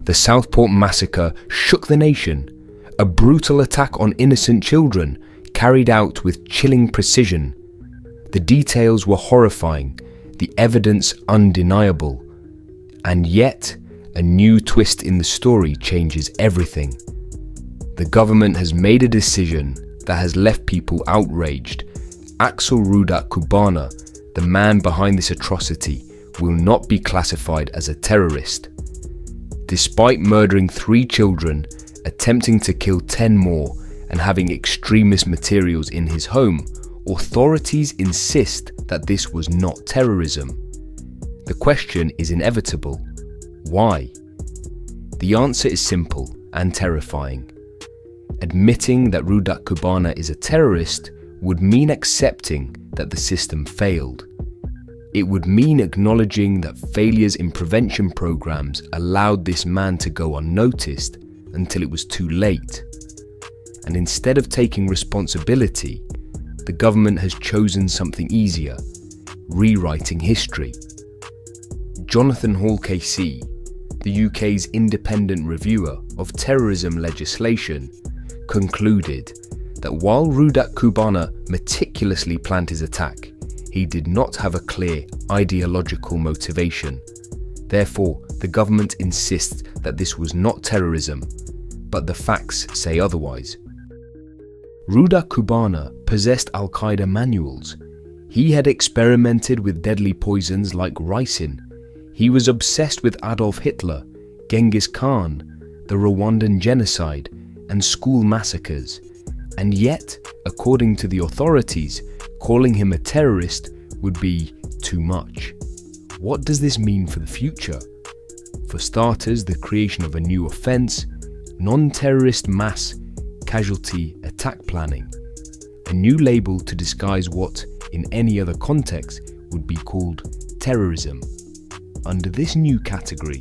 The Southport Massacre shook the nation, a brutal attack on innocent children carried out with chilling precision. The details were horrifying, the evidence undeniable. And yet, a new twist in the story changes everything. The government has made a decision that has left people outraged. Axel Rudat Kubana, the man behind this atrocity, will not be classified as a terrorist. Despite murdering 3 children, attempting to kill 10 more, and having extremist materials in his home, authorities insist that this was not terrorism. The question is inevitable. Why? The answer is simple and terrifying. Admitting that Rudat Kubana is a terrorist would mean accepting that the system failed. It would mean acknowledging that failures in prevention programs allowed this man to go unnoticed until it was too late. And instead of taking responsibility, the government has chosen something easier: rewriting history. Jonathan Hall KC, the UK's independent reviewer of terrorism legislation, concluded that while Rudat Kubana meticulously planned his attack, he did not have a clear ideological motivation. Therefore, the government insists that this was not terrorism, but the facts say otherwise. Rudat Kubana possessed Al-Qaeda manuals. He had experimented with deadly poisons like ricin. He was obsessed with Adolf Hitler, Genghis Khan, the Rwandan genocide, and school massacres. And yet, according to the authorities, calling him a terrorist would be too much. What does this mean for the future? For starters, the creation of a new offence: non-terrorist mass casualty attack planning, a new label to disguise what, in any other context, would be called terrorism. Under this new category,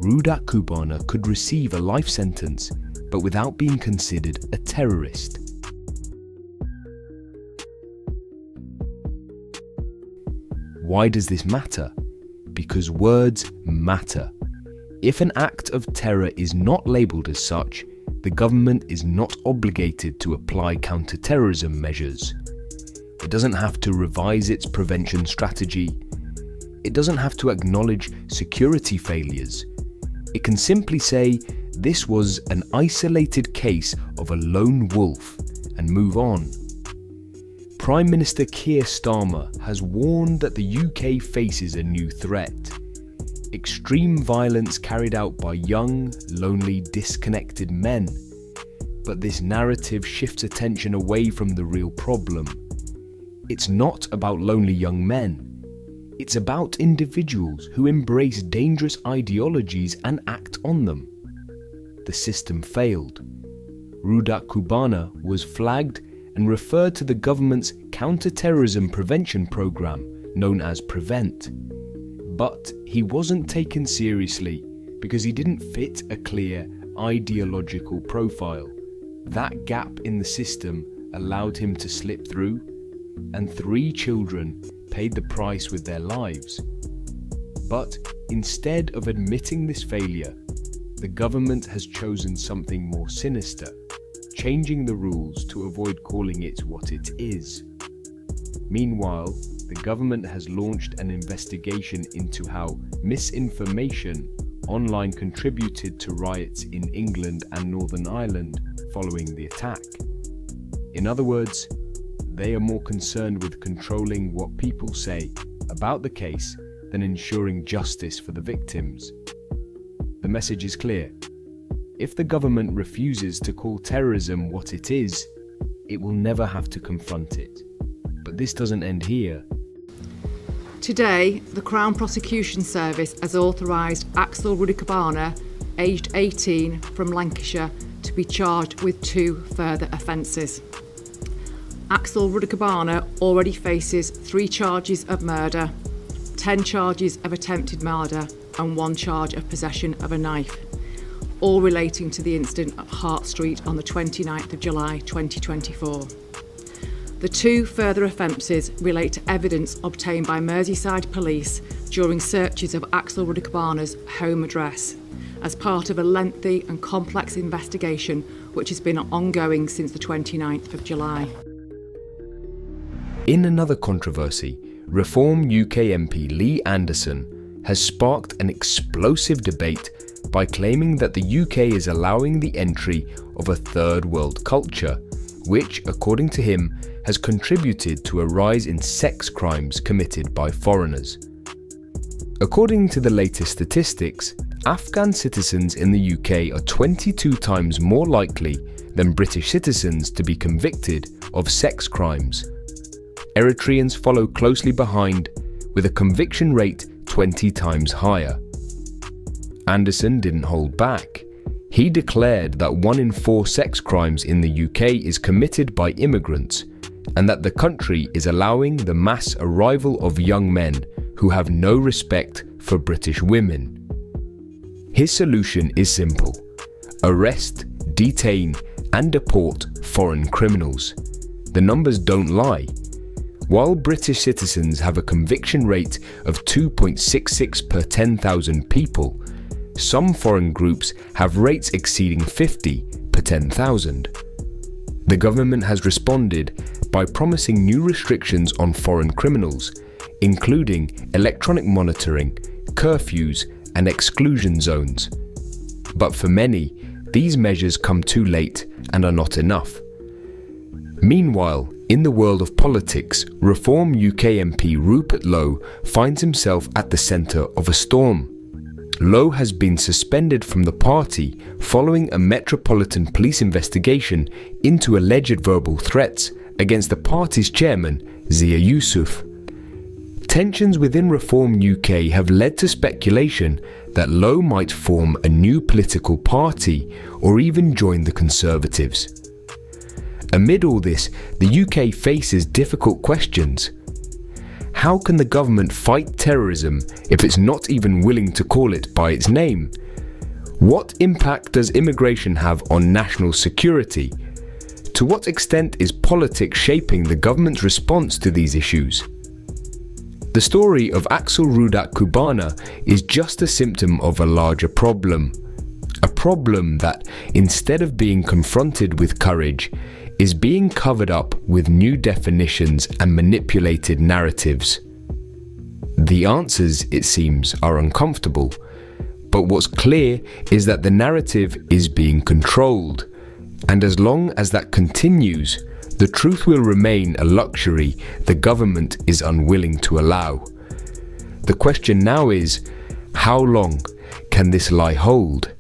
Rudat Kubana could receive a life sentence, but without being considered a terrorist. Why does this matter? Because words matter. If an act of terror is not labelled as such, the government is not obligated to apply counter-terrorism measures. It doesn't have to revise its prevention strategy. It doesn't have to acknowledge security failures. It can simply say this was an isolated case of a lone wolf and move on. Prime Minister Keir Starmer has warned that the UK faces a new threat: extreme violence carried out by young, lonely, disconnected men. But this narrative shifts attention away from the real problem. It's not about lonely young men. It's about individuals who embrace dangerous ideologies and act on them. The system failed. Rudat Kubana was flagged and referred to the government's counter-terrorism prevention program known as PREVENT. But he wasn't taken seriously because he didn't fit a clear ideological profile. That gap in the system allowed him to slip through, and 3 children paid the price with their lives. But instead of admitting this failure, the government has chosen something more sinister: changing the rules to avoid calling it what it is. Meanwhile, the government has launched an investigation into how misinformation online contributed to riots in England and Northern Ireland following the attack. In other words, they are more concerned with controlling what people say about the case than ensuring justice for the victims. The message is clear. If the government refuses to call terrorism what it is, it will never have to confront it. But this doesn't end here. Today, the Crown Prosecution Service has authorised Axel Rudat Kubana, aged 18, from Lancashire, to be charged with 2 further offences. Axel Rudat Kubana already faces 3 charges of murder, 10 charges of attempted murder, and 1 charge of possession of a knife, all relating to the incident at Hart Street on the 29th of July 2024. The 2 further offences relate to evidence obtained by Merseyside Police during searches of Axel Rudat Kubana's home address, as part of a lengthy and complex investigation which has been ongoing since the 29th of July. In another controversy, Reform UK MP Lee Anderson has sparked an explosive debate by claiming that the UK is allowing the entry of a third world culture, which, according to him, has contributed to a rise in sex crimes committed by foreigners. According to the latest statistics, Afghan citizens in the UK are 22 times more likely than British citizens to be convicted of sex crimes. Eritreans follow closely behind, with a conviction rate 20 times higher. Anderson didn't hold back. He declared that 1 in 4 sex crimes in the UK is committed by immigrants, and that the country is allowing the mass arrival of young men who have no respect for British women. His solution is simple: arrest, detain, and deport foreign criminals. The numbers don't lie. While British citizens have a conviction rate of 2.66 per 10,000 people, some foreign groups have rates exceeding 50 per 10,000. The government has responded by promising new restrictions on foreign criminals, including electronic monitoring, curfews, and exclusion zones. But for many, these measures come too late and are not enough. Meanwhile, in the world of politics, Reform UK MP Rupert Lowe finds himself at the centre of a storm. Lowe has been suspended from the party following a Metropolitan Police investigation into alleged verbal threats against the party's chairman, Zia Yusuf. Tensions within Reform UK have led to speculation that Lowe might form a new political party or even join the Conservatives. Amid all this, the UK faces difficult questions. How can the government fight terrorism if it's not even willing to call it by its name? What impact does immigration have on national security? To what extent is politics shaping the government's response to these issues? The story of Axel Rudak Kubana is just a symptom of a larger problem. A problem that, instead of being confronted with courage, is being covered up with new definitions and manipulated narratives. The answers, it seems, are uncomfortable, but what's clear is that the narrative is being controlled, and as long as that continues, the truth will remain a luxury the government is unwilling to allow. The question now is, how long can this lie hold?